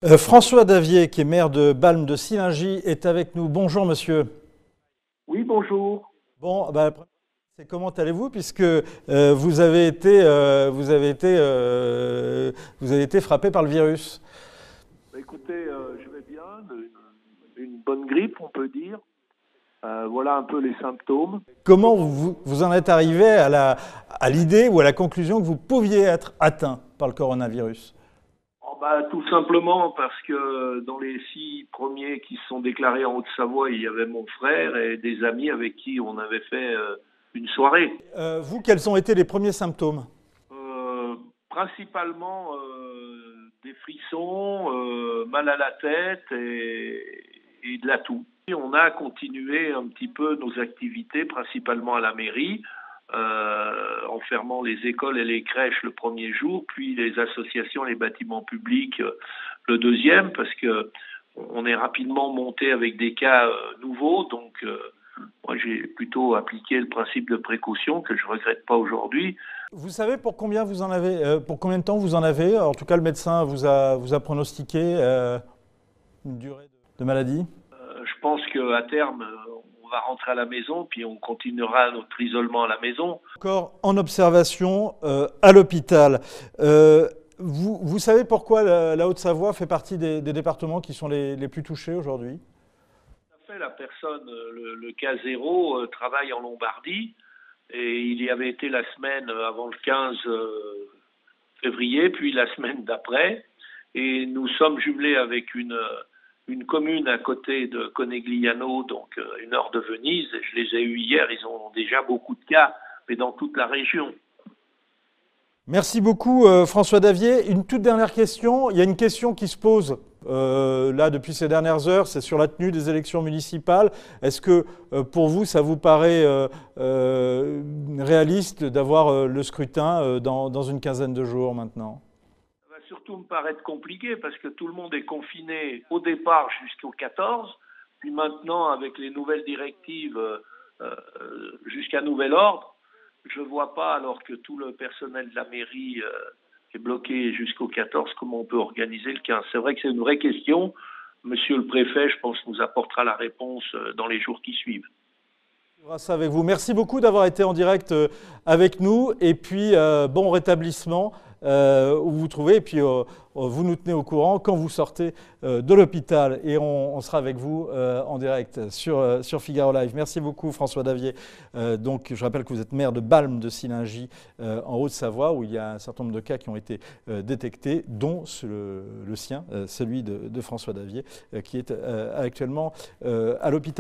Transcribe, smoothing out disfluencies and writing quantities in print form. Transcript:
François Davier, qui est maire de Balme de Sillingy, est avec nous. Bonjour monsieur. Oui, bonjour. Bon, bah, c'est comment allez-vous puisque vous avez été frappé par le virus. Bah, écoutez, je vais bien, une bonne grippe, on peut dire. Voilà un peu les symptômes. Comment vous en êtes arrivé à l'idée ou à la conclusion que vous pouviez être atteint par le coronavirus? Oh, bah, tout simplement parce que dans les 6 premiers qui se sont déclarés en Haute-Savoie, il y avait mon frère et des amis avec qui on avait fait une soirée. Vous, quels ont été les premiers symptômes? Principalement des frissons, mal à la tête et de la toux. Et on a continué un petit peu nos activités, principalement à la mairie, en fermant les écoles et les crèches le premier jour, puis les associations et les bâtiments publics le deuxième, parce que on est rapidement monté avec des cas nouveaux, donc moi j'ai plutôt appliqué le principe de précaution que je regrette pas aujourd'hui. Vous savez pour combien vous en avez, pour combien de temps vous en avez? En tout cas, le médecin vous a pronostiqué une durée de maladie. Je pense qu'à terme, on va rentrer à la maison, puis on continuera notre isolement à la maison. Encore en observation à l'hôpital. Vous savez pourquoi la Haute-Savoie fait partie des départements qui sont les plus touchés aujourd'hui? Tout à fait, la personne, le cas zéro, travaille en Lombardie, et il y avait été la semaine avant le 15 février, puis la semaine d'après, et nous sommes jumelés avec une commune à côté de Conegliano, donc 1 heure de Venise, et je les ai eus hier, ils ont déjà beaucoup de cas, mais dans toute la région. Merci beaucoup François Davier. Une toute dernière question. Il y a une question qui se pose là depuis ces dernières heures, c'est sur la tenue des élections municipales. Est-ce que pour vous, ça vous paraît réaliste d'avoir le scrutin dans une quinzaine de jours maintenant? Ça va surtout me paraître compliqué parce que tout le monde est confiné au départ jusqu'au 14, puis maintenant avec les nouvelles directives jusqu'à nouvel ordre, je ne vois pas, alors que tout le personnel de la mairie est bloqué jusqu'au 14, comment on peut organiser le 15. C'est vrai que c'est une vraie question. Monsieur le préfet, je pense, nous apportera la réponse dans les jours qui suivent. On verra ça avec vous. Merci beaucoup d'avoir été en direct avec nous et puis bon rétablissement où vous vous trouvez et puis vous nous tenez au courant quand vous sortez de l'hôpital et on sera avec vous en direct sur Figaro Live. Merci beaucoup François Davier. Donc je rappelle que vous êtes maire de Balme de Sillingy en Haute-Savoie où il y a un certain nombre de cas qui ont été détectés dont le sien, celui de François Davier qui est actuellement à l'hôpital.